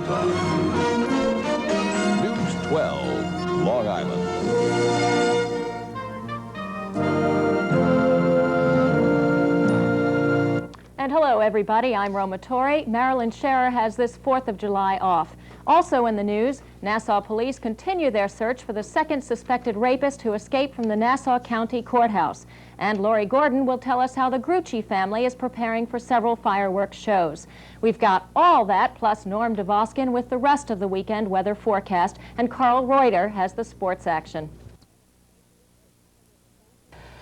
car. News 12, Long Island. And hello, everybody. I'm Roma Torre. Marilyn Scherer has this 4th of July off. Also in the news, Nassau police continue their search for the second suspected rapist who escaped from the Nassau County Courthouse. And Lori Gordon will tell us how the Grucci family is preparing for several fireworks shows. We've got all that, plus Norm Dvoskin with the rest of the weekend weather forecast, and Carl Reuter has the sports action.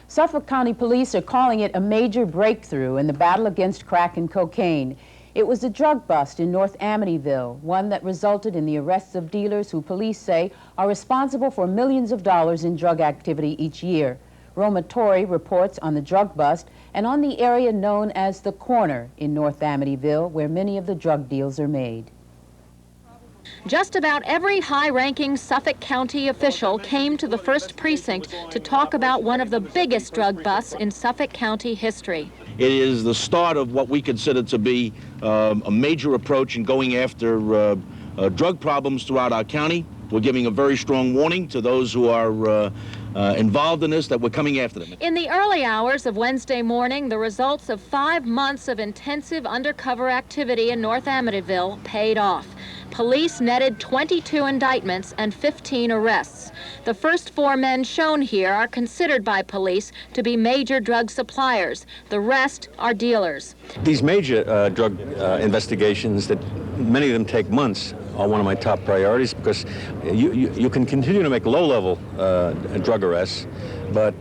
Suffolk County Police are calling it a major breakthrough in the battle against crack and cocaine. It was a drug bust in North Amityville, one that resulted in the arrests of dealers who police say are responsible for millions of dollars in drug activity each year. Roma Torre reports on the drug bust and on the area known as the Corner in North Amityville, where many of the drug deals are made. Just about every high-ranking Suffolk County official came to the 1st Precinct to talk about one of the biggest drug busts in Suffolk County history. It is the start of what we consider to be a major approach in going after drug problems throughout our county. We're giving a very strong warning to those who are involved in this that we're coming after them. In the early hours of Wednesday morning, the results of 5 months of intensive undercover activity in North Amityville paid off. Police netted 22 indictments and 15 arrests. The first 4 men shown here are considered by police to be major drug suppliers. The rest are dealers. These major drug investigations, that many of them take months, are one of my top priorities, because you can continue to make low-level drug arrests, but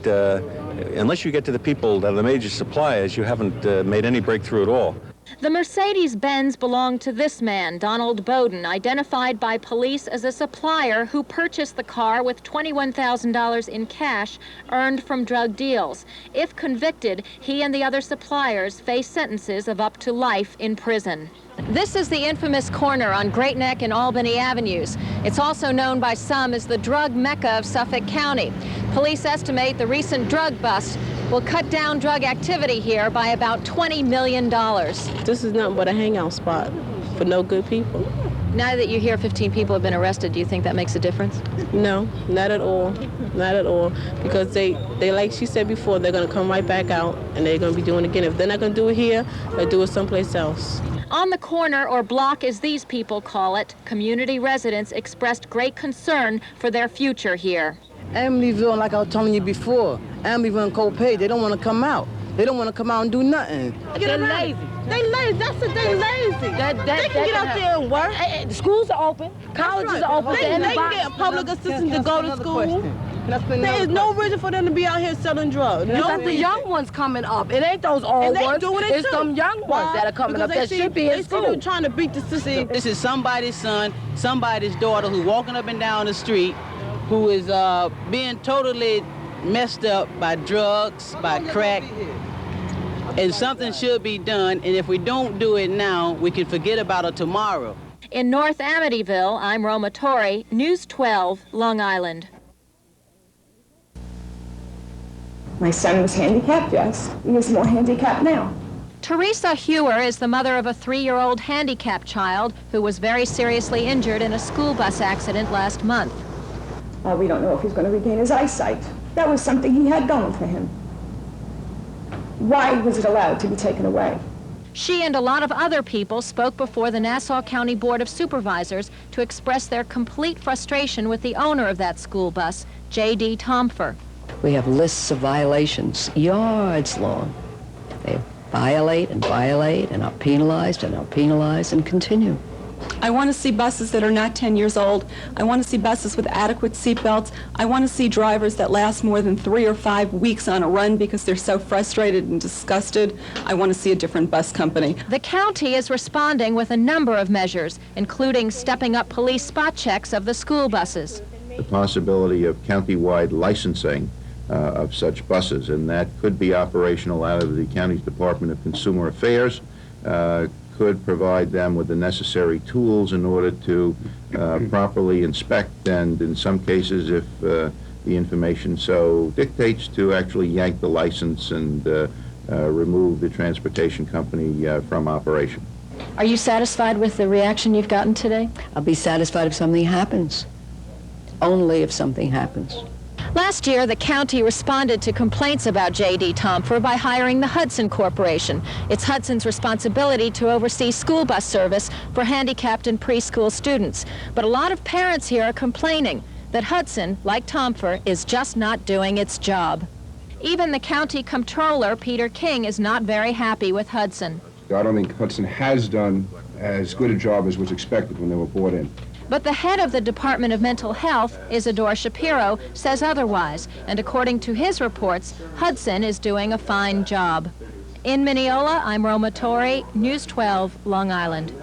unless you get to the people that are the major suppliers, you haven't made any breakthrough at all. The Mercedes-Benz belonged to this man, Donald Bowden, identified by police as a supplier who purchased the car with $21,000 in cash earned from drug deals. If convicted, he and the other suppliers face sentences of up to life in prison. This is the infamous corner on Great Neck and Albany Avenues. It's also known by some as the drug mecca of Suffolk County. Police estimate the recent drug bust will cut down drug activity here by about $20 million. This is nothing but a hangout spot for no good people. Now that you hear 15 people have been arrested, do you think that makes a difference? No, not at all. Not at all. Because they like she said before, they're going to come right back out and they're going to be doing it again. If they're not going to do it here, they'll do it someplace else. On the corner, or block as these people call it, community residents expressed great concern for their future here. Amityville, like I was telling you before, Amityville and Copay, they don't want to come out. They don't want to come out and do nothing. They're lazy. They lazy. That's what they lazy. They can get out there and work. The schools are open. Colleges are open. They can get public assistance to go to school. There is no reason for them to be out here selling drugs. You got the young ones coming up. It ain't those old ones. It's some young ones that are coming up that should be in school. They're trying to beat the system. This is somebody's son, somebody's daughter who's walking up and down the street, who is being totally messed up by drugs, by crack, and something should be done, and if we don't do it now, we can forget about it tomorrow. In North Amityville, I'm Roma Torre, News 12, Long Island. My son was handicapped, yes. He is more handicapped now. Teresa Hewer is the mother of a 3-year-old handicapped child who was very seriously injured in a school bus accident last month. We don't know if he's going to regain his eyesight. That was something he had going for him. Why was it allowed to be taken away? She and a lot of other people spoke before the Nassau County Board of Supervisors to express their complete frustration with the owner of that school bus, J.D. Tomfer. We have lists of violations, yards long. They violate and are penalized and continue. I want to see buses that are not 10 years old. I want to see buses with adequate seatbelts. I want to see drivers that last more than 3 or 5 weeks on a run because they're so frustrated and disgusted. I want to see a different bus company. The county is responding with a number of measures, including stepping up police spot checks of the school buses. The possibility of county-wide licensing of such buses, and that could be operational out of the county's Department of Consumer Affairs, could provide them with the necessary tools in order to properly inspect, and in some cases, if the information so dictates, to actually yank the license and remove the transportation company from operation. Are you satisfied with the reaction you've gotten today? I'll be satisfied if something happens. Only if something happens. Last year, the county responded to complaints about J.D. Tomfer by hiring the Hudson Corporation. It's Hudson's responsibility to oversee school bus service for handicapped and preschool students. But a lot of parents here are complaining that Hudson, like Tomfer, is just not doing its job. Even the county comptroller, Peter King, is not very happy with Hudson. I don't think Hudson has done as good a job as was expected when they were brought in. But the head of the Department of Mental Health, Isidore Shapiro, says otherwise, and according to his reports, Hudson is doing a fine job. In Mineola, I'm Roma Torre, News 12, Long Island.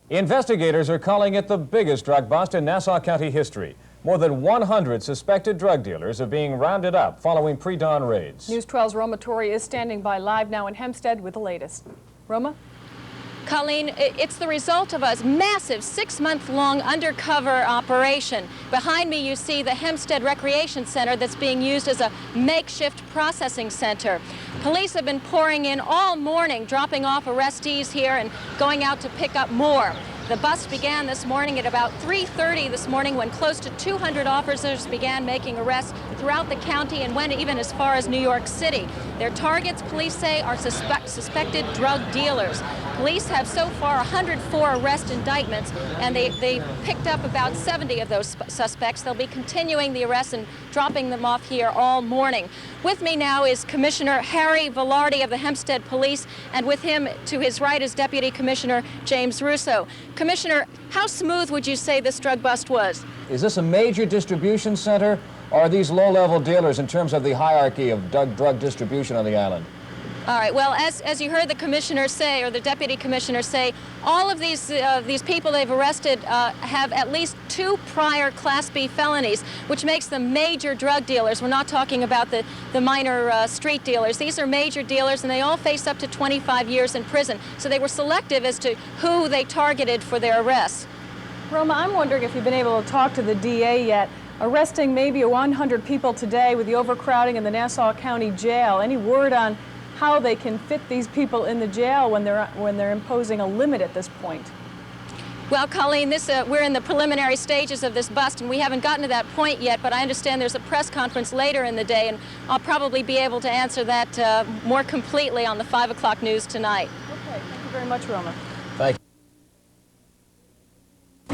Investigators are calling it the biggest drug bust in Nassau County history. More than 100 suspected drug dealers are being rounded up following pre-dawn raids. News 12's Roma Torre is standing by live now in Hempstead with the latest. Roma? Colleen, it's the result of a massive 6-month-long undercover operation. Behind me you see the Hempstead Recreation Center that's being used as a makeshift processing center. Police have been pouring in all morning, dropping off arrestees here and going out to pick up more. The bust began this morning at about 3:30 this morning when close to 200 officers began making arrests throughout the county and went even as far as New York City. Their targets, police say, are suspected drug dealers. Police have so far 104 arrest indictments, and they picked up about 70 of those suspects. They'll be continuing the arrests and dropping them off here all morning. With me now is Commissioner Harry Velarde of the Hempstead Police, and with him to his right is Deputy Commissioner James Russo. Commissioner, how smooth would you say this drug bust was? Is this a major distribution center, or are these low-level dealers in terms of the hierarchy of drug distribution on the island? All right, well, as you heard the commissioner say, or the deputy commissioner say, all of these people they've arrested have at least 2 prior Class B felonies, which makes them major drug dealers. We're not talking about the minor street dealers. These are major dealers, and they all face up to 25 years in prison. So they were selective as to who they targeted for their arrests. Roma, I'm wondering if you've been able to talk to the DA yet. Arresting maybe 100 people today with the overcrowding in the Nassau County Jail. Any word on how they can fit these people in the jail when they're imposing a limit at this point? Well, Colleen, we're in the preliminary stages of this bust, and we haven't gotten to that point yet, but I understand there's a press conference later in the day, and I'll probably be able to answer that more completely on the 5 o'clock news tonight. Okay, thank you very much, Roma. Thank you.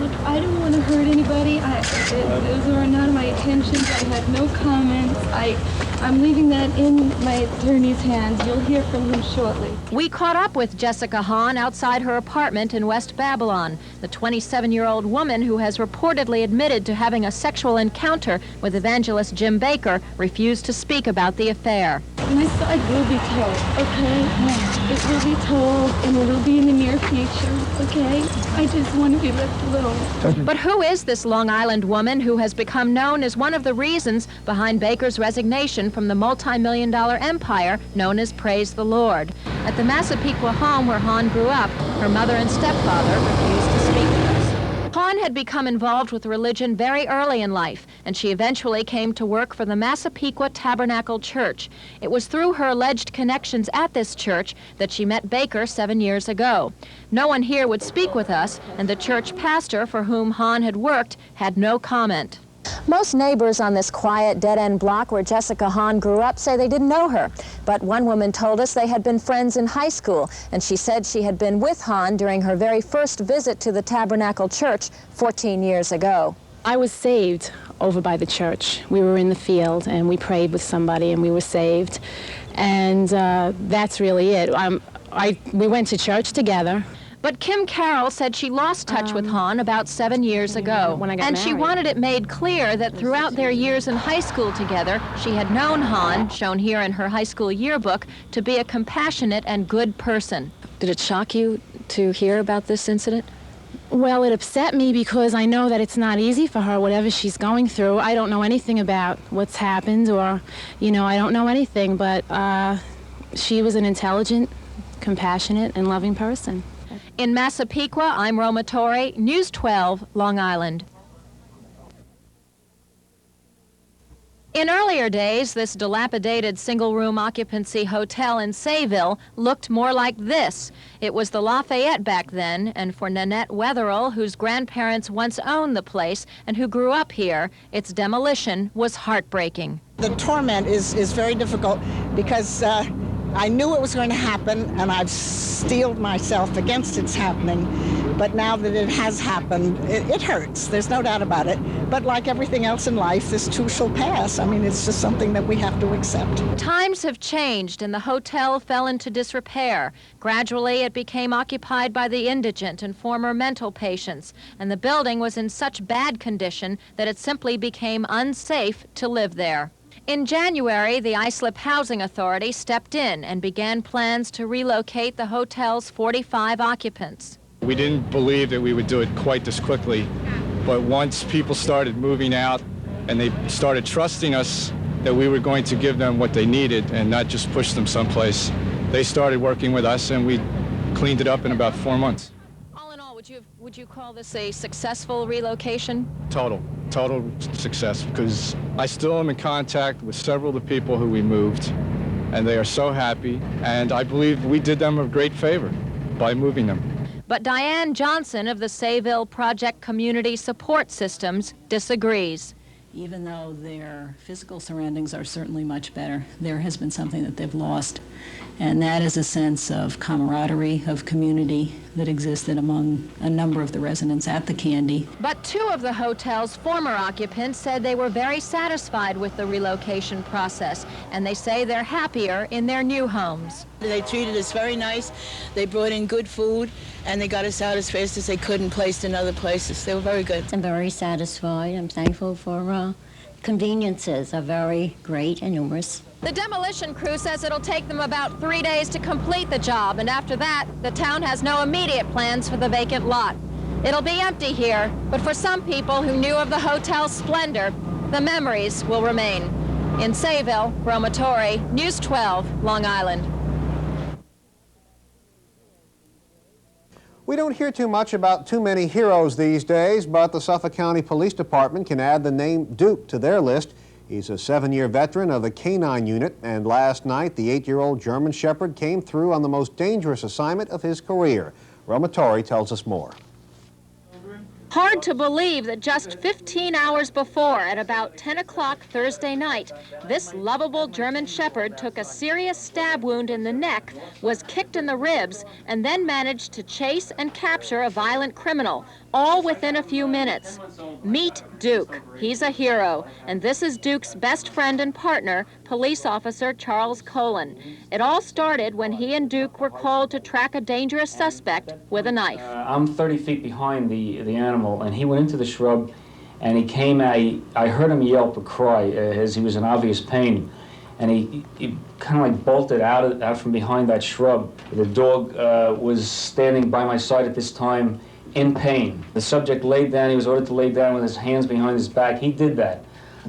Look, I don't want to hurt anybody. Those are not my intentions. I had no comments. I'm leaving that in my attorney's hands. You'll hear from him shortly. We caught up with Jessica Hahn outside her apartment in West Babylon. The 27-year-old woman who has reportedly admitted to having a sexual encounter with evangelist Jim Baker refused to speak about the affair. My side will be told, okay? It will be told, and it'll be in the near future, okay? I just want to be left alone. But who is this Long Island woman who has become known as one of the reasons behind Baker's resignation from the multi-million-dollar empire known as Praise the Lord? At the Massapequa home where Hahn grew up, her mother and stepfather refused to speak with us. Hahn had become involved with religion very early in life, and she eventually came to work for the Massapequa Tabernacle Church. It was through her alleged connections at this church that she met Baker 7 years ago. No one here would speak with us, and the church pastor for whom Hahn had worked had no comment. Most neighbors on this quiet, dead-end block where Jessica Hahn grew up say they didn't know her. But one woman told us they had been friends in high school, and she said she had been with Hahn during her very first visit to the Tabernacle Church 14 years ago. I was saved over by the church. We were in the field, and we prayed with somebody, and we were saved. And that's really it. We went to church together. But Kim Carroll said she lost touch with Hahn about 7 years ago. When I got and married. She wanted it made clear that throughout their years in high school together, she had known Hahn, shown here in her high school yearbook, to be a compassionate and good person. Did it shock you to hear about this incident? Well, it upset me because I know that it's not easy for her, whatever she's going through. I don't know anything about what's happened, or, I don't know anything, but she was an intelligent, compassionate, and loving person. In Massapequa, I'm Roma Torre, News 12, Long Island. In earlier days, this dilapidated single-room occupancy hotel in Sayville looked more like this. It was the Lafayette back then, and for Nanette Wetherill, whose grandparents once owned the place and who grew up here, its demolition was heartbreaking. The torment is very difficult because I knew it was going to happen, and I've steeled myself against its happening. But now that it has happened, it hurts. There's no doubt about it. But like everything else in life, this too shall pass. I mean, it's just something that we have to accept. Times have changed, and the hotel fell into disrepair. Gradually, it became occupied by the indigent and former mental patients, and the building was in such bad condition that it simply became unsafe to live there. In January, the Islip Housing Authority stepped in and began plans to relocate the hotel's 45 occupants. We didn't believe that we would do it quite this quickly, but once people started moving out and they started trusting us that we were going to give them what they needed and not just push them someplace, they started working with us, and we cleaned it up in about 4 months. All in all, would you call this a successful relocation? Total success, because I still am in contact with several of the people who we moved, and they are so happy, and I believe we did them a great favor by moving them. But Diane Johnson of the Sayville Project Community Support Systems disagrees. Even though their physical surroundings are certainly much better, there has been something that they've lost, and that is a sense of camaraderie, of community that existed among a number of the residents at the Candy. But 2 of the hotel's former occupants said they were very satisfied with the relocation process, and they say they're happier in their new homes. They treated us very nice. They brought in good food, and they got us out as fast as they could and placed in other places. They were very good. I'm very satisfied. I'm thankful for conveniences are very great and numerous. The demolition crew says it'll take them about 3 days to complete the job, and after that, the town has no immediate plans for the vacant lot. It'll be empty here, but for some people who knew of the hotel's splendor, the memories will remain. In Sayville, Roma Torre, News 12, Long Island. We don't hear too much about too many heroes these days, but the Suffolk County Police Department can add the name Duke to their list. He's a 7-year veteran of the K-9 unit, and last night the 8-year-old German Shepherd came through on the most dangerous assignment of his career. Roma Torre tells us more. Hard to believe that just 15 hours before, at about 10 o'clock Thursday night, this lovable German Shepherd took a serious stab wound in the neck, was kicked in the ribs, and then managed to chase and capture a violent criminal, all within a few minutes. Meet Duke. He's a hero, and this is Duke's best friend and partner, Police Officer Charles Colin. It all started when he and Duke were called to track a dangerous suspect with a knife. I'm 30 feet behind the animal, and he went into the shrub, and he came at, I heard him yelp or cry as he was in obvious pain, and he kind of like bolted out from behind that shrub. The dog was standing by my side at this time in pain. The subject laid down. He was ordered to lay down with his hands behind his back. He did that.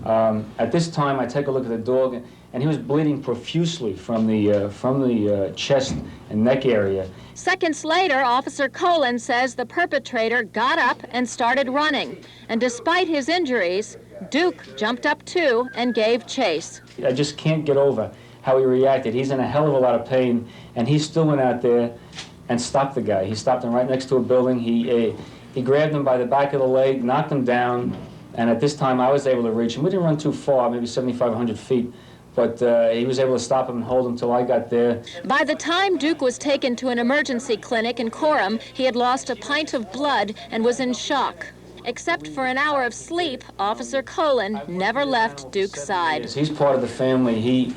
At this time, I take a look at the dog, and he was bleeding profusely from the chest and neck area. Seconds later, Officer Colin says the perpetrator got up and started running. And despite his injuries, Duke jumped up too and gave chase. I just can't get over how he reacted. He's in a hell of a lot of pain, and he still went out there and stopped the guy. He stopped him right next to a building. He grabbed him by the back of the leg, knocked him down, and at this time I was able to reach him. We didn't run too far, maybe 7,500 feet, but he was able to stop him and hold him till I got there. By the time Duke was taken to an emergency clinic in Coram, he had lost a pint of blood and was in shock. Except for an hour of sleep, Officer Colin never left Duke's side. He's part of the family. He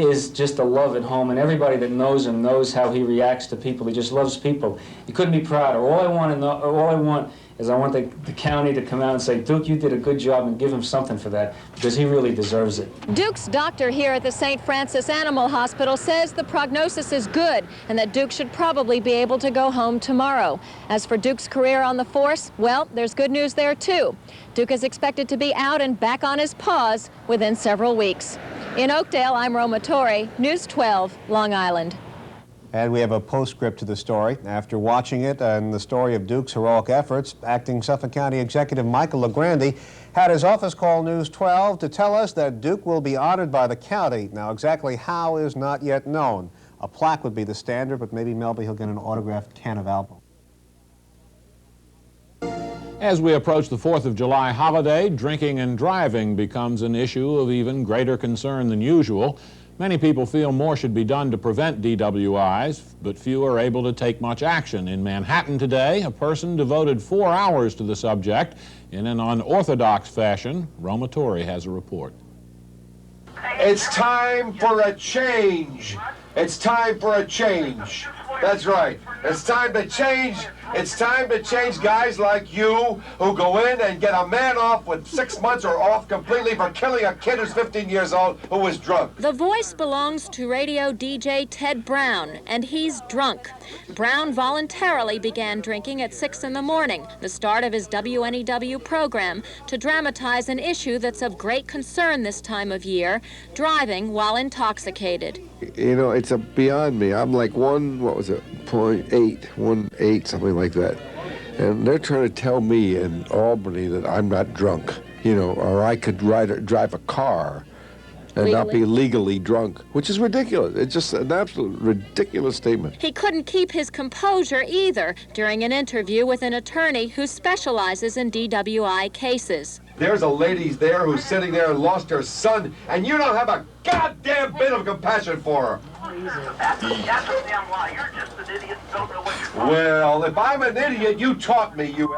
is just a love at home, and everybody that knows him knows how he reacts to people. He just loves people. He couldn't be prouder. All I want is I want the county to come out and say, Duke, you did a good job, and give him something for that, because he really deserves it. Duke's doctor here at the St. Francis Animal Hospital says the prognosis is good and that Duke should probably be able to go home tomorrow. As for Duke's career on the force, well, there's good news there too. Duke is expected to be out and back on his paws within several weeks. In Oakdale, I'm Roma Torre, News 12, Long Island. And we have a postscript to the story. After watching it and the story of Duke's heroic efforts, acting Suffolk County Executive Michael LeGrande had his office call News 12 to tell us that Duke will be honored by the county. Now, exactly how is not yet known. A plaque would be the standard, but maybe Melby he'll get an autographed can of alcohol. As we approach the 4th of July holiday, drinking and driving becomes an issue of even greater concern than usual. Many people feel more should be done to prevent DWIs, but few are able to take much action. In Manhattan today, a person devoted 4 hours to the subject in an unorthodox fashion. Roma Torre has a report. It's time for a change. It's time for a change. That's right. It's time to change. It's time to change guys like you who go in and get a man off with 6 months or off completely for killing a kid who's 15 years old who was drunk. The voice belongs to radio DJ Ted Brown, and he's drunk. Brown voluntarily began drinking at 6 in the morning, the start of his WNEW program, to dramatize an issue that's of great concern this time of year, driving while intoxicated. You know, it's beyond me. I'm like 0.8, something like that. And they're trying to tell me in Albany that I'm not drunk, you know, or I could drive a car and not be legally drunk, which is ridiculous. It's just an absolute ridiculous statement. He couldn't keep his composure either during an interview with an attorney who specializes in DWI cases. There's a lady there who's sitting there and lost her son, and you don't have a goddamn bit of compassion for her. That's a damn lie. You're just an idiot and don't know what you're talking about. Well, if I'm an idiot, you taught me, you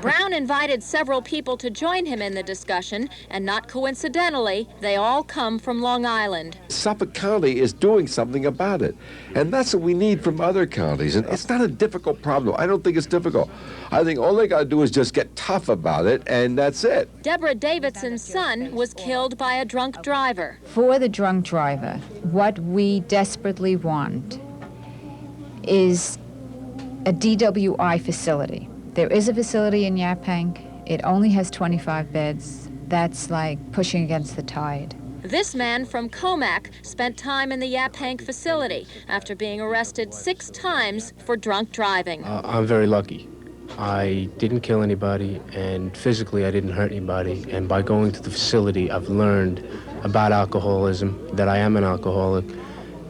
Brown invited several people to join him in the discussion, and not coincidentally, they all come from Long Island. Suffolk County is doing something about it, and that's what we need from other counties. And it's not a difficult problem. I don't think it's difficult. I think all they got to do is just get tough about it, and that's it. Deborah Davidson's son was killed by a drunk driver. For the drunk driver, what we desperately want is a DWI facility. There is a facility in Yaphank. It only has 25 beds. That's like pushing against the tide. This man from Comac spent time in the Yaphank facility after being arrested 6 times for drunk driving. I'm very lucky. I didn't kill anybody, and physically I didn't hurt anybody. And by going to the facility, I've learned about alcoholism, that I am an alcoholic,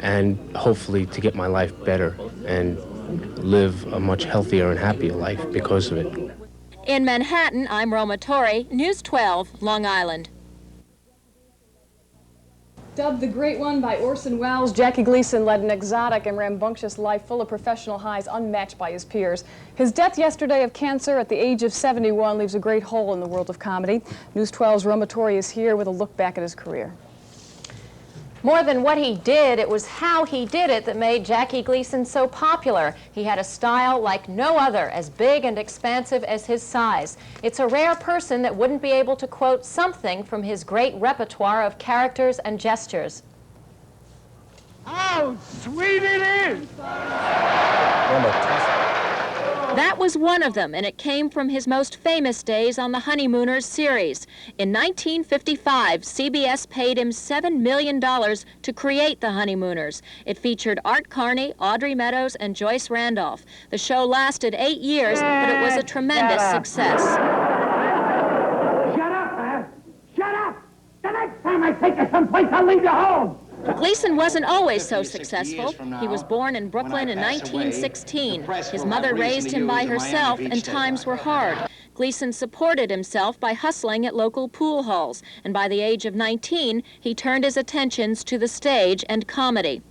and hopefully to get my life better and live a much healthier and happier life because of it. In Manhattan, I'm Roma Torre, News 12, Long Island. Dubbed the Great One by Orson Welles, Jackie Gleason led an exotic and rambunctious life full of professional highs unmatched by his peers. His death yesterday of cancer at the age of 71 leaves a great hole in the world of comedy. News 12's Roma Torre is here with a look back at his career. More than what he did, it was how he did it that made Jackie Gleason so popular. He had a style like no other, as big and expansive as his size. It's a rare person that wouldn't be able to quote something from his great repertoire of characters and gestures. How sweet it is! That was one of them, and it came from his most famous days on the Honeymooners series. In 1955, CBS paid him $7 million to create the Honeymooners. It featured Art Carney, Audrey Meadows, and Joyce Randolph. The show lasted 8 years, but it was a tremendous success. Shut up, man! Shut up! The next time I take you someplace, I'll leave you home! Gleason wasn't always so successful. He was born in Brooklyn in 1916. His mother raised him by herself, and times were hard. Gleason supported himself by hustling at local pool halls, and by the age of 19, he turned his attentions to the stage and comedy.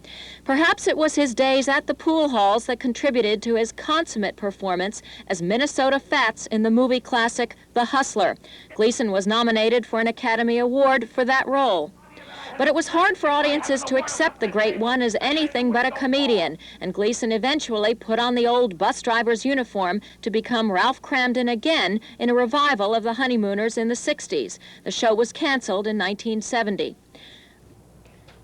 Perhaps it was his days at the pool halls that contributed to his consummate performance as Minnesota Fats in the movie classic The Hustler. Gleason was nominated for an Academy Award for that role. But it was hard for audiences to accept the Great One as anything but a comedian, and Gleason eventually put on the old bus driver's uniform to become Ralph Cramden again in a revival of the Honeymooners in the 60s. The show was canceled in 1970.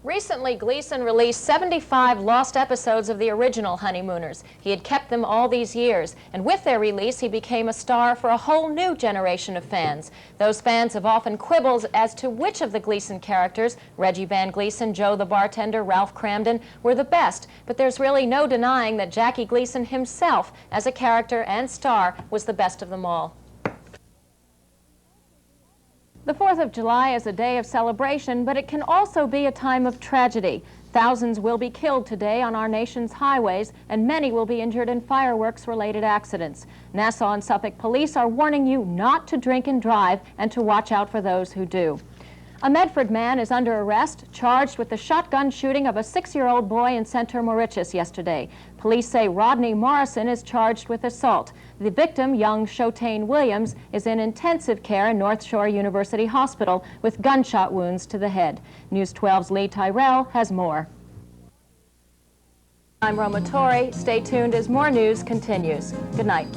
Recently, Gleason released 75 lost episodes of the original Honeymooners. He had kept them all these years, and with their release, he became a star for a whole new generation of fans. Those fans have often quibbled as to which of the Gleason characters, Reggie Van Gleason, Joe the bartender, Ralph Cramden, were the best, but there's really no denying that Jackie Gleason himself, as a character and star, was the best of them all. The 4th of July is a day of celebration, but it can also be a time of tragedy. Thousands will be killed today on our nation's highways, and many will be injured in fireworks-related accidents. Nassau and Suffolk police are warning you not to drink and drive and to watch out for those who do. A Medford man is under arrest, charged with the shotgun shooting of a 6-year-old boy in Center Mauritius yesterday. Police say Rodney Morrison is charged with assault. The victim, young Shotane Williams, is in intensive care in North Shore University Hospital with gunshot wounds to the head. News 12's Lee Tyrell has more. I'm Roma Torre. Stay tuned as more news continues. Good night.